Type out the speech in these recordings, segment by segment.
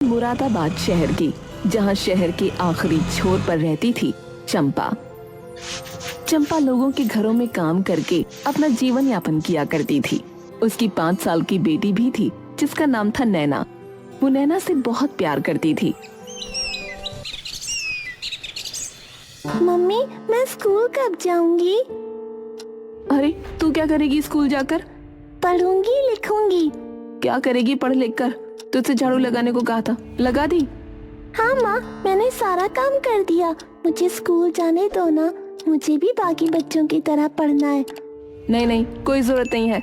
मुरादाबाद शहर की, जहां शहर के आखिरी छोर पर रहती थी चंपा। चंपा लोगों के घरों में काम करके अपना जीवन यापन किया करती थी। उसकी 5 साल की बेटी भी थी जिसका नाम था नैना। वो नैना से बहुत प्यार करती थी। मम्मी, मैं स्कूल कब जाऊंगी? अरे तू क्या करेगी स्कूल जाकर? पढ़ूंगी लिखूंगी। क्या करेगी पढ़ लिख कर? तुझसे झाड़ू लगाने को कहा था, लगा दी? हाँ माँ, मैंने सारा काम कर दिया। मुझे स्कूल जाने दो ना, मुझे भी बाकी बच्चों की तरह पढ़ना है। नहीं नहीं, कोई जरूरत नहीं है।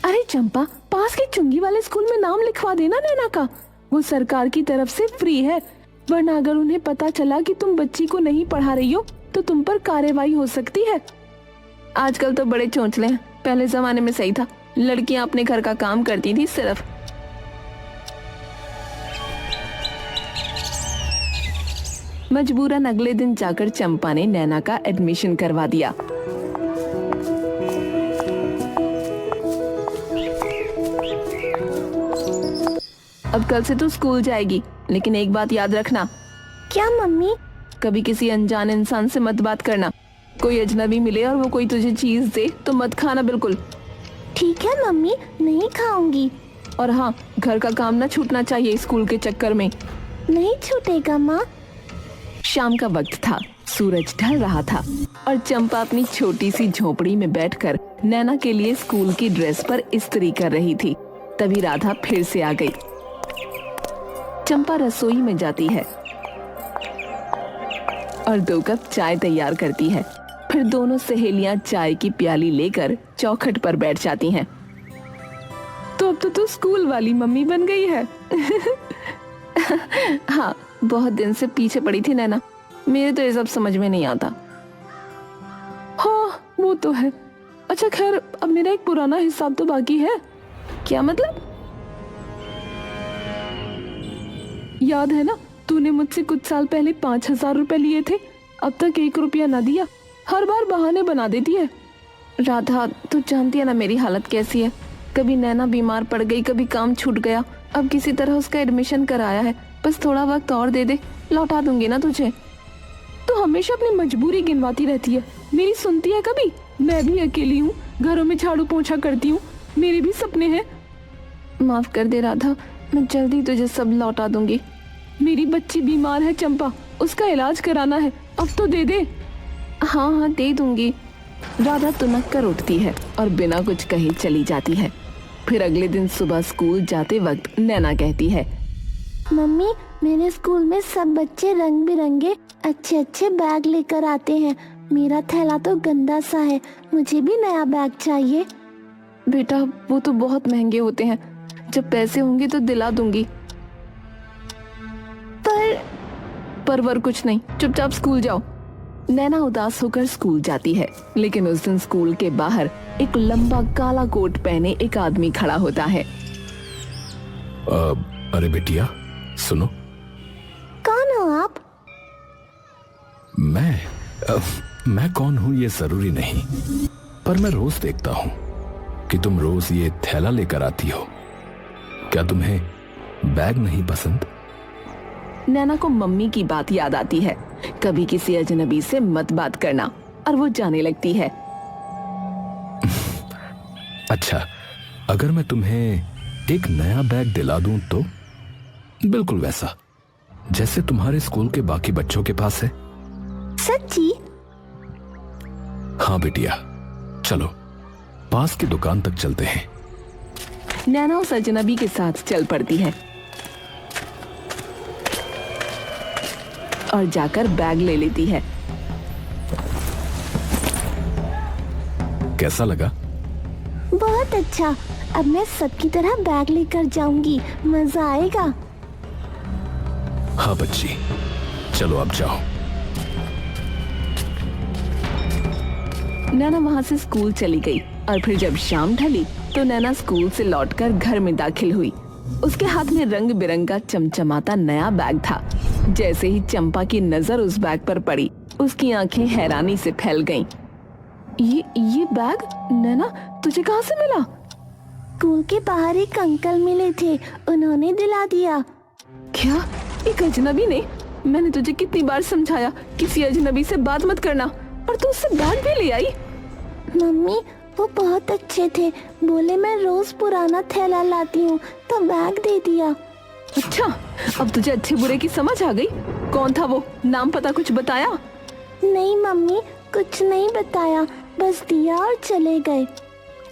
अरे चंपा, पास के चुंगी वाले स्कूल में नाम लिखवा देना नैना का। वो सरकार की तरफ से फ्री है, वरना अगर उन्हें पता चला कि तुम बच्ची को नहीं पढ़ा रही हो तो तुम पर कार्रवाई हो सकती है। आजकल तो बड़े चोंचले हैं, पहले जमाने में सही था, लड़कियां अपने घर का काम करती थी सिर्फ। मजबूरन अगले दिन जाकर चंपा ने नैना का एडमिशन करवा दिया। अब कल से तू स्कूल जाएगी, लेकिन एक बात याद रखना। क्या मम्मी? कभी किसी अनजान इंसान से मत बात करना। कोई अजनबी मिले और वो कोई तुझे चीज दे तो मत खाना बिल्कुल। ठीक है मम्मी, नहीं खाऊंगी। और हाँ, घर का काम ना छूटना चाहिए स्कूल के चक्कर में। नहीं छूटेगा माँ। शाम का वक्त था, सूरज ढल रहा था और चंपा अपनी छोटी सी झोपड़ी में बैठकर नैना के लिए स्कूल की ड्रेस पर इस्त्री कर रही थी। तभी राधा फिर से आ गई। चंपा रसोई में जाती है और 2 कप चाय तैयार करती है। फिर दोनों सहेलियां चाय की प्याली लेकर चौखट पर बैठ जाती हैं। तो अब तो तू स्कूल वाली मम्मी बन गई है। हाँ, बहुत दिन से पीछे पड़ी थी नैना, मेरे तो ये सब समझ में नहीं आता। हाँ वो तो है। अच्छा खैर, अब मेरा एक पुराना हिसाब तो बाकी है। क्या मतलब? याद है ना, तूने मुझसे कुछ साल पहले 5,000 रुपए लिए थे, अब तक 1 रुपया ना दिया। हर बार बहाने बना देती है। राधा, तू जानती है ना मेरी हालत कैसी है। कभी नैना बीमार पड़ गई, कभी काम छूट गया, अब किसी तरह उसका एडमिशन कराया है। बस थोड़ा वक्त और दे दे, लौटा दूंगी ना तुझे। तो हमेशा अपनी मजबूरी गिनवाती रहती है, मेरी सुनती है कभी? मैं भी अकेली हूँ, घरों में झाड़ू पोंछा करती हूँ, मेरे भी सपने हैं। माफ कर दे राधा, मैं जल्दी तुझे सब लौटा दूंगी। मेरी बच्ची बीमार है चंपा, उसका इलाज कराना है, अब तो दे दे। हाँ हाँ दे दूंगी। राधा तुनक कर उठती है और बिना कुछ कहे चली जाती है। फिर अगले दिन सुबह स्कूल जाते वक्त नैना कहती है, मम्मी, मेरे स्कूल में सब बच्चे रंग बिरंगे अच्छे अच्छे बैग लेकर आते हैं। मेरा थैला तो गंदा सा है, मुझे भी नया बैग चाहिए। बेटा वो तो बहुत महंगे होते हैं, जब पैसे होंगे तो दिला दूंगी। पर कुछ नहीं, चुपचाप स्कूल जाओ। नैना उदास होकर स्कूल जाती है, लेकिन उस दिन स्कूल के बाहर एक लंबा काला कोट पहने एक आदमी खड़ा होता है। अरे बेटिया सुनो। कौन हो आप? मैं कौन हूँ ये जरूरी नहीं, पर मैं रोज देखता हूँ कि तुम रोज ये थैला लेकर आती हो। क्या तुम्हें बैग नहीं पसंद? नैना को मम्मी की बात याद आती है, कभी किसी अजनबी से मत बात करना, और वो जाने लगती है। अच्छा, अगर मैं तुम्हें एक नया बैग दिला दूं तो? बिल्कुल वैसा जैसे तुम्हारे स्कूल के बाकी बच्चों के पास है। सच्ची? हाँ बेटिया, चलो पास की दुकान तक चलते हैं। नैना उस अजनबी के साथ चल पड़ती है और जाकर बैग ले लेती है। कैसा लगा? बहुत अच्छा, अब मैं सबकी तरह बैग लेकर जाऊंगी, मजा आएगा। हाँ बच्ची, चलो अब जाओ। नैना वहाँ से स्कूल चली गई और फिर जब शाम ढली तो नैना स्कूल से लौटकर घर में दाखिल हुई। उसके हाथ में रंग बिरंगा चमचमाता नया बैग था। जैसे ही चंपा की नजर उस बैग पर पड़ी, उसकी आंखें हैरानी से फैल गईं। ये बैग नैना तुझे कहाँ से मिला? स्कूल के बाहर एक अंकल मिले थे, उन्होंने दिला दिया। क्या? एक अजनबी ने? मैंने तुझे कितनी बार समझाया किसी अजनबी से बात मत करना, और तू उससे बैग भी ले आई। मम्मी वो बहुत अच्छे थे, बोले मैं रोज पुराना थैला लाती हूँ तो बैग दे दिया। अच्छा, अब तुझे अच्छे बुरे की समझ आ गई। कौन था वो? नाम पता कुछ बताया? नहीं मम्मी, कुछ नहीं बताया, बस दिया और चले गए।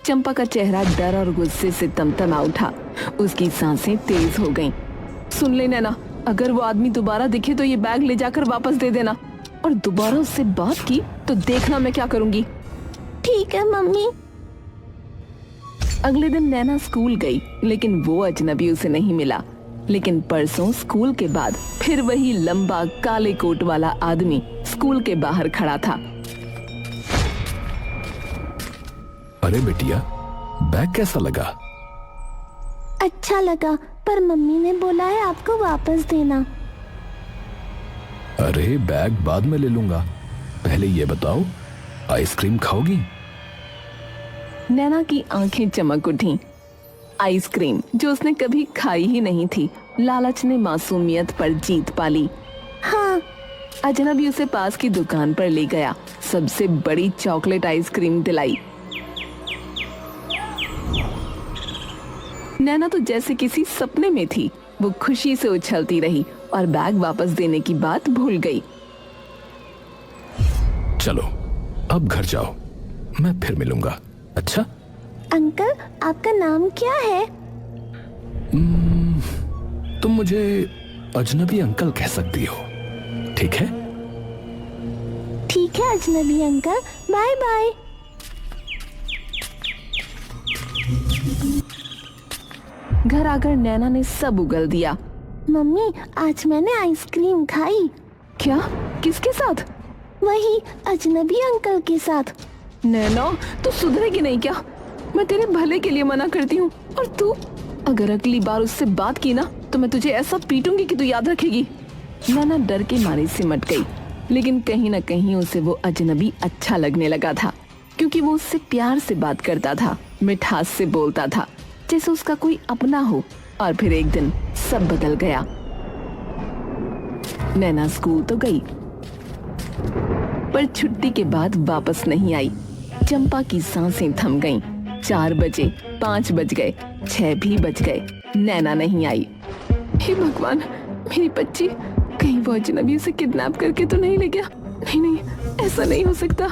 चंपा का चेहरा डर और गुस्से से तमतमा उठा, उसकी सांसें तेज हो गईं। सुन ले नैना, अगर वो आदमी दोबारा दिखे तो ये बैग ले जाकर वापस दे देना, और दोबारा उससे बात की तो देखना मैं क्या करूंगी। ठीक है मम्मी। अगले दिन नैना स्कूल गई, लेकिन वो अजनबी उसे नहीं मिला। लेकिन परसों स्कूल के बाद फिर वही लंबा काले कोट वाला आदमी स्कूल के बाहर खड़ा था। अरे बेटिया, बैग कैसा लगा? अच्छा लगा, पर मम्मी ने बोला है आपको वापस देना। अरे बैग बाद में ले लूंगा, पहले ये बताओ आइसक्रीम खाओगी? नैना की आंखें चमक उठी। आइसक्रीम जो उसने कभी खाई ही नहीं थी, लालच ने मासूमियत पर जीत पाली। हाँ। अजनबी उसे पास की दुकान पर ले गया, सबसे बड़ी चॉकलेट आइसक्रीम दिलाई। नैना तो जैसे किसी सपने में थी, वो खुशी से उछलती रही और बैग वापस देने की बात भूल गई। चलो अब घर जाओ, मैं फिर मिलूंगा। अच्छा? अंकल आपका नाम क्या है? तुम मुझे अजनबी अंकल कह सकती हो, ठीक है? ठीक है अजनबी अंकल, बाय बाय। घर आकर नैना ने सब उगल दिया। मम्मी आज मैंने आइसक्रीम खाई। क्या? किसके साथ? वही अजनबी अंकल के साथ। नैना तू सुधरेगी नहीं क्या? मैं तेरे भले के लिए मना करती हूँ, और तू अगर अगली बार उससे बात की ना तो मैं तुझे ऐसा पीटूंगी कि तू याद रखेगी। नैना डर के मारे सिमट गई, लेकिन कहीं न कहीं उसे वो अजनबी अच्छा लगने लगा था, क्योंकि वो उससे प्यार से बात करता था, मिठास से बोलता था, जैसे उसका कोई अपना हो। और फिर एक दिन सब बदल गया। नैना स्कूल तो गई, पर छुट्टी के बाद वापस नहीं आई। चंपा की सांसें थम गईं। 4 बजे, 5 बज गए, 6 भी बज गए, नैना नहीं आई। हे भगवान, मेरी बच्ची, कहीं वो अजनबी उसे किडनैप करके तो नहीं ले गया? नहीं नहीं, ऐसा नहीं हो सकता।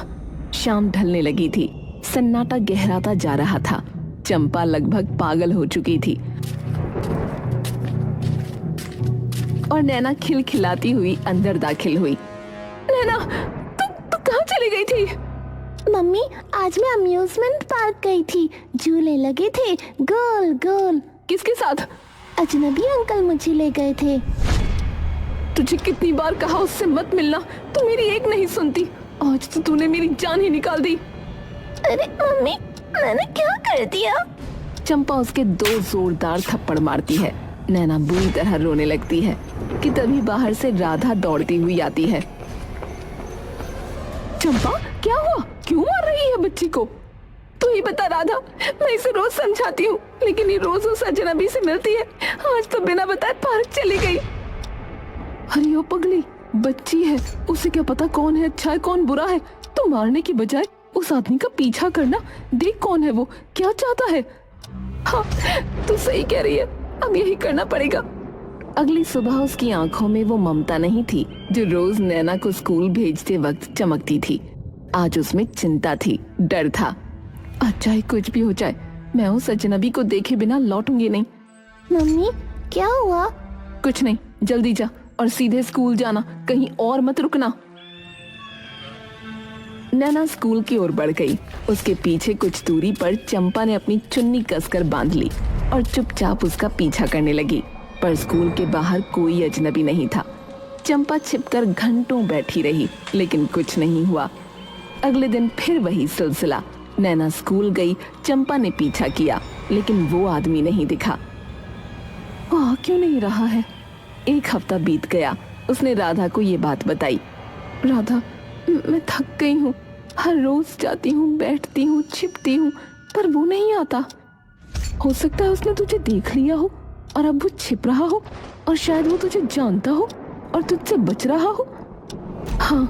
शाम ढलने लगी थी, सन्नाटा गहराता जा रहा था। चंपा लगभग पागल हो चुकी थी, और नैना खिलखिलाती हुई अंदर दाखिल हुई। नैना, तू कहाँ चली गई थी? मम्मी आज मैं अम्यूजमेंट पार्क गई थी, झूले लगे थे गोल गोल। किसके साथ? अजनबी अंकल मुझे ले गए थे। तुझे कितनी बार कहा उससे मत मिलना, तू मेरी एक नहीं सुनती। आज तो तूने मेरी जान ही निकाल दी। अरे मम्मी, मैंने क्या कर दिया? चंपा उसके 2 जोरदार थप्पड़ मारती है। नैना बुरी तरह रोने लगती है कि तभी बाहर से राधा दौड़ती हुई आती है। चंपा, क्या हुआ? क्यों मार रही है बच्ची को? तू ही बता राधा, मैं इसे रोज समझाती हूँ, लेकिन ये रोज उस अजनबी से मिलती है। आज तो बिना बताए पार्क चली गई। अरे ओ पगली, बच्ची है, उसे क्या पता कौन है अच्छा है कौन बुरा है। तो मारने की बजाय उस आदमी का पीछा करना, देख कौन है वो, क्या चाहता है। हाँ, तू सही कह रही है, अब यही करना पड़ेगा। अगली सुबह उसकी आंखों में वो ममता नहीं थी जो रोज नैना को स्कूल भेजते वक्त चमकती थी। आज उसमें चिंता थी, डर था। आज चाहे कुछ भी हो जाए, मैं उस अजनबी को देखे बिना लौटूंगी नहीं। मम्मी क्या हुआ? कुछ नहीं, जल्दी जा और सीधे स्कूल जाना, कहीं और मत रुकना। नैना स्कूल की ओर बढ़ गई। उसके पीछे कुछ दूरी पर चंपा ने अपनी चुन्नी कसकर बांध ली और चुपचाप उसका पीछा करने लगी। पर स्कूल के बाहर कोई अजनबी नहीं था। चंपा छिपकर घंटों बैठी रही, लेकिन कुछ नहीं हुआ। अगले दिन फिर वही सिलसिला। नैना स्कूल गई, चंपा ने पीछा किया, लेकिन वो आदमी नहीं दिखा। आ क्यों नहीं रहा है? 1 हफ्ता बीत गया। उसने राधा को ये बात बताई। राधा, मैं थक गई हूँ, हर रोज जाती हूँ, बैठती हूँ, छिपती हूँ, पर वो नहीं आता। हो सकता है उसने तुझे देख लिया हो और अब वो छिप रहा हो, और शायद वो तुझे जानता हो और तुझसे बच रहा हो। हाँ,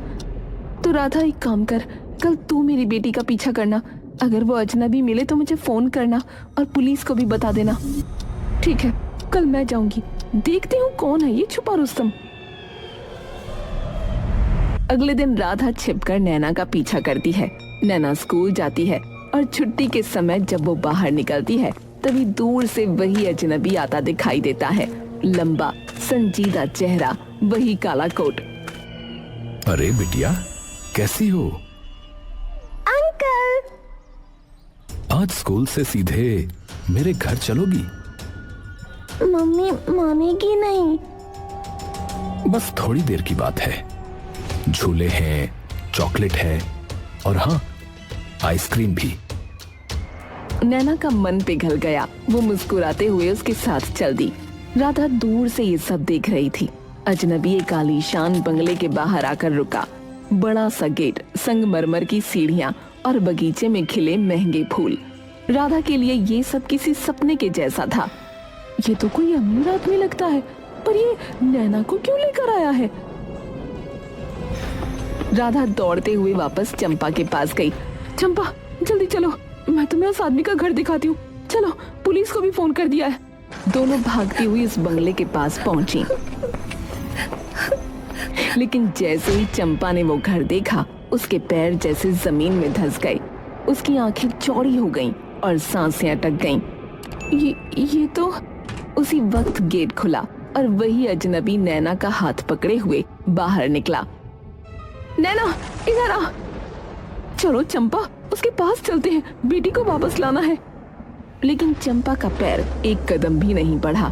तो राधा एक काम कर, कल तू मेरी बेटी का पीछा करना। अगर वो अजनबी मिले तो मुझे फोन करना और पुलिस को भी बता देना। ठीक है, कल मैं जाऊंगी, देखती हूँ कौन है ये छुपा रुस्तम। अगले दिन राधा छिपकर नैना का पीछा करती है। नैना स्कूल जाती है और छुट्टी के समय जब वो बाहर निकलती है तभी दूर से वही अजनबी आता दिखाई देता है। लंबा संजीदा चेहरा, वही काला कोट। अरे बिटिया, कैसी हो? अंकल। आज स्कूल से सीधे मेरे घर चलोगी? मम्मी मानेगी नहीं। बस थोड़ी देर की बात है। झूले हैं, चॉकलेट है और हाँ, आइसक्रीम भी। नैना का मन पिघल गया। वो मुस्कुराते हुए उसके साथ चल दी। राधा दूर से ये सब देख रही थी। अजनबी एक आलीशान बंगले के बाहर आकर रुका। बड़ा सा गेट, संगमरमर की सीढ़ियां और बगीचे में खिले महंगे फूल। राधा के लिए ये सब किसी सपने के जैसा था। ये तो कोई अमीर आदमी लगता है, पर ये नैना को क्यों लेकर आया है? राधा दौड़ते हुए वापस चंपा के पास गई। चंपा, जल्दी चलो, मैं तुम्हें उस आदमी का घर दिखाती हूँ। चलो, पुलिस को भी फोन कर दिया है। दोनों भागती हुई उस बंगले के पास पहुंची। लेकिन जैसे ही चंपा ने वो घर देखा, उसके पैर जैसे जमीन में धंस गए। उसकी आंखें चौड़ी हो गईं और सांसें अटक गईं। ये तो उसी वक्त गेट खुला और वही अजनबी नैना का हाथ पकड़े हुए बाहर निकला। नैना, इधर आ। चलो चंपा, उसके पास चलते हैं, बेटी को वापस लाना है। लेकिन चंपा का पैर एक कदम भी नहीं बढ़ा।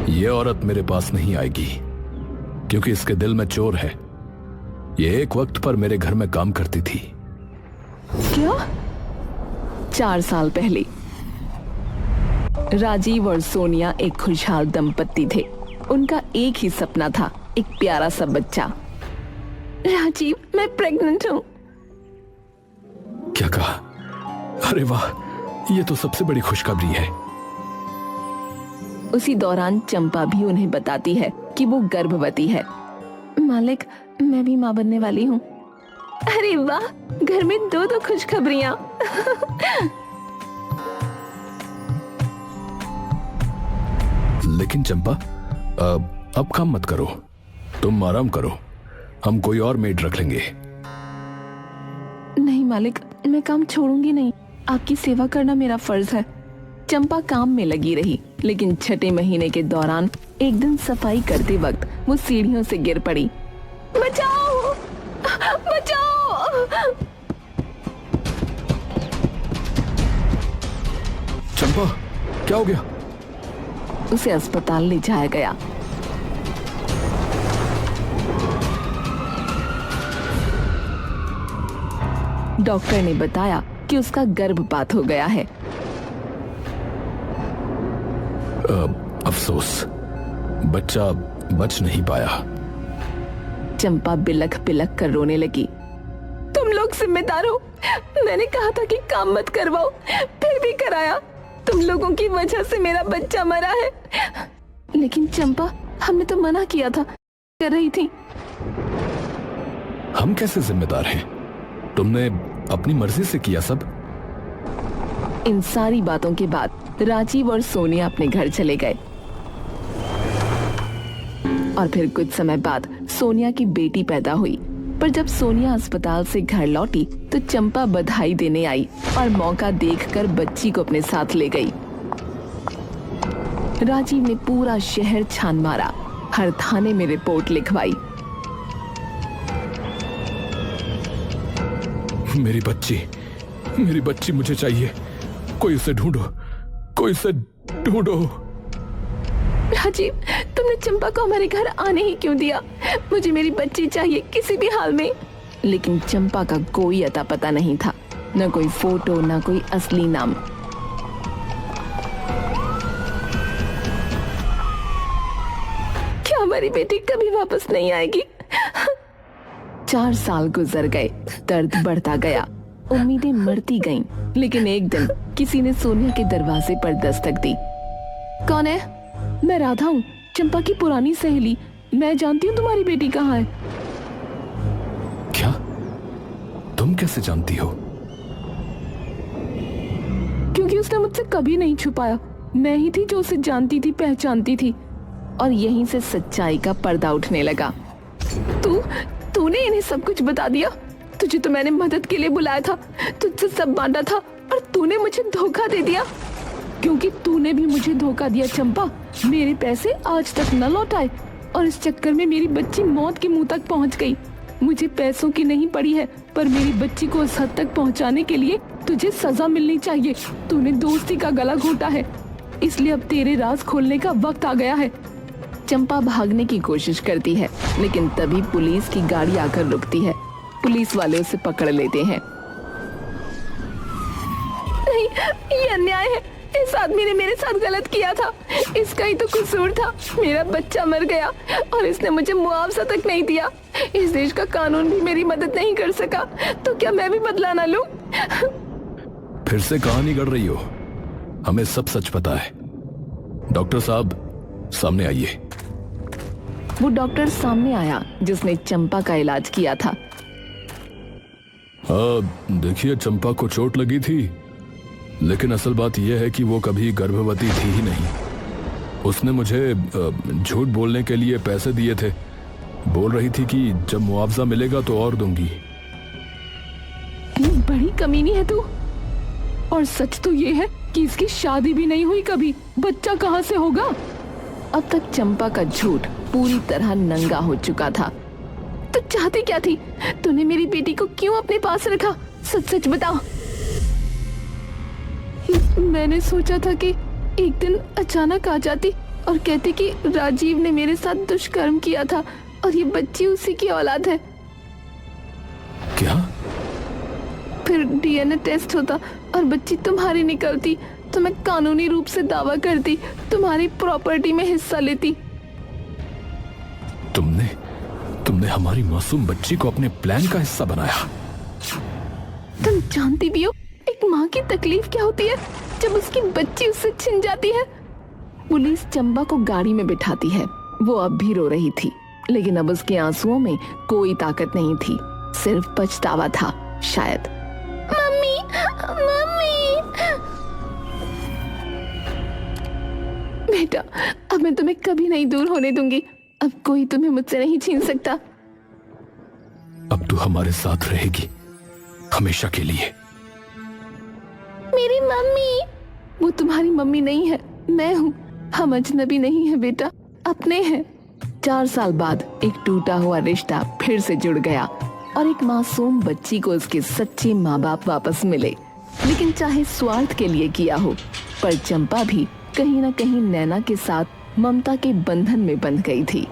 ये औरत मेरे पास नहीं आएगी, क्योंकि इसके दिल में चोर है। ये एक वक्त पर मेरे घर में काम करती थी। क्या? 4 साल पहले राजीव और सोनिया एक खुशहाल दंपत्ति थे। उनका एक ही सपना था, एक प्यारा सा बच्चा। राजीव, मैं प्रेग्नेंट हूँ। क्या कहा? अरे वाह, ये तो सबसे बड़ी खुशखबरी है। उसी दौरान चंपा भी उन्हें बताती है कि वो गर्भवती है। मालिक, मैं भी मां बनने वाली हूँ। अरे वाह, घर में 2 खुशखबरियां। लेकिन चंपा, अब काम मत करो, तुम आराम करो, हम कोई और मेड रख लेंगे। नहीं मालिक, मैं काम छोड़ूंगी नहीं। आपकी सेवा करना मेरा फर्ज है। चंपा काम में लगी रही, लेकिन 6ठे महीने के दौरान एक दिन सफाई करते वक्त वो सीढ़ियों से गिर पड़ी। बचाओ, बचाओ! चंपा, क्या हो गया? उसे अस्पताल ले जाया गया। डॉक्टर ने बताया कि उसका गर्भपात हो गया है। अफसोस, बच्चा बच नहीं पाया। चंपा बिलख बिलख कर रोने लगी। तुम लोग जिम्मेदार हो। मैंने कहा था कि काम मत करवाओ, फिर भी कराया। तुम लोगों की वजह से मेरा बच्चा मरा है। लेकिन चंपा, हमने तो मना किया था, कर रही थी। हम कैसे जिम्मेदार हैं? तुमने अपनी मर्जी से किया सब। इन सारी बातों के बाद राजीव और सोनिया अपने घर चले गए। और फिर कुछ समय बाद सोनिया की बेटी पैदा हुई। पर जब सोनिया अस्पताल से घर लौटी तो चंपा बधाई देने आई और मौका देखकर बच्ची को अपने साथ ले गई। राजीव ने पूरा शहर छान मारा, हर थाने में रिपोर्ट लिखवाई। मेरी बच्ची मुझे चाहिए। कोई उसे ढूंढो, कोई उसे ढूंढो। राजीव, तुमने चंपा को हमारे घर आने ही क्यों दिया? मुझे मेरी बच्ची चाहिए किसी भी हाल में। लेकिन चंपा का कोई अता पता नहीं था, न कोई फोटो, न कोई असली नाम। क्या हमारी बेटी कभी वापस नहीं आएगी? 4 साल गुजर गए, दर्द बढ़ता गया। उम्मीदें मरती गईं। लेकिन एक दिन किसी ने सोनिया के दरवाजे पर दस्तक दी। कौन है? मैं राधा हूँ, चंपा की पुरानी सहेली। मैं जानती हूँ तुम्हारी बेटी कहाँ है। क्या? तुम कैसे जानती हो? क्योंकि उसने मुझसे कभी नहीं छुपाया। मैं ही थी जो उसे जानती थी, पहचानती थी। और यहीं से सच्चाई का पर्दा उठने लगा। तूने इन्हें सब कुछ बता दिया? तुझे तो मैंने मदद के लिए बुलाया था, तुझसे सब बांटा था, और तूने मुझे धोखा दे दिया। क्योंकि तूने भी मुझे धोखा दिया चंपा। मेरे पैसे आज तक न लौटाए और इस चक्कर में मेरी बच्ची मौत के मुंह तक पहुंच गई। मुझे पैसों की नहीं पड़ी है, पर मेरी बच्ची को उस हद तक पहुंचाने के लिए तुझे सजा मिलनी चाहिए। तूने दोस्ती का गला घोटा है, इसलिए अब तेरे राज खोलने का वक्त आ गया है। चंपा भागने की कोशिश करती है, लेकिन तभी पुलिस की गाड़ी आकर रुकती है। पुलिस वाले उसे पकड़ लेते हैं। नहीं, ये अन्याय है। इस आदमी ने मेरे साथ गलत किया था, इसका ही तो कसूर था। मेरा बच्चा मर गया और इसने मुझे मुआवजा तक नहीं दिया। इस देश का कानून भी मेरी मदद नहीं कर सका, तो क्या मैं भी बदला ना लूं? फिर से कहानी गढ़ रही हो। हमें सब सच पता है। डॉक्टर साहब, सामने आइए। वो डॉक्टर सामने आया जिसने चंपा का इलाज किया था। देखिए, चंपा को चोट लगी थी, लेकिन असल बात यह है कि वो कभी गर्भवती थी ही नहीं। उसने मुझे झूठ बोलने के लिए पैसे दिए थे। बोल रही थी कि जब मुआवजा मिलेगा तो और दूंगी। बड़ी कमीनी है तू। और सच तो ये है कि इसकी शादी भी नहीं हुई कभी। बच्चा कहाँ से होगा? अब तक चंपा का झूठ पूरी तरह नंगा हो चुका था। तू चाहती क्या थी? तूने मेरी बेटी को क्यों अपने पास रखा? सच सच बता। मैंने सोचा था कि एक दिन अचानक आ जाती और कहती कि राजीव ने मेरे साथ दुष्कर्म किया था और ये बच्ची उसी की औलाद है। क्या? फिर डीएनए टेस्ट होता और बच्ची तुम्हारी निकलती तो मैं कानूनी रूप से दावा करती, तुम्हारी प्रॉपर्टी में हिस्सा लेती। तुमने हमारी मासूम बच्ची को अपने प्लान का हिस्सा बनाया। तुम जानती भी हो एक माँ की तकलीफ क्या होती है जब उसकी बच्ची उससे छिन जाती है। पुलिस चंपा को गाड़ी में बिठाती है। वो अब भी रो रही थी, लेकिन अब उसके आंसुओं में कोई ताकत नहीं थी, सिर्फ पछतावा था शायद। Mummy, mummy. बेटा, अब मैं तुम्हें कभी नहीं दूर होने दूंगी। अब कोई तुम्हें मुझसे नहीं छीन सकता। अब तू हमारे साथ रहेगी, हमेशा के लिए। मेरी मम्मी। वो तुम्हारी मम्मी नहीं है, मैं हूँ। हम अजनबी नहीं है बेटा, अपने हैं। 4 साल बाद एक टूटा हुआ रिश्ता फिर से जुड़ गया और एक मासूम बच्ची को उसके सच्चे माँ बाप वापस मिले। लेकिन चाहे स्वार्थ के लिए किया हो, पर चंपा भी कहीं न कहीं नैना के साथ ममता के बंधन में बंध गई थी।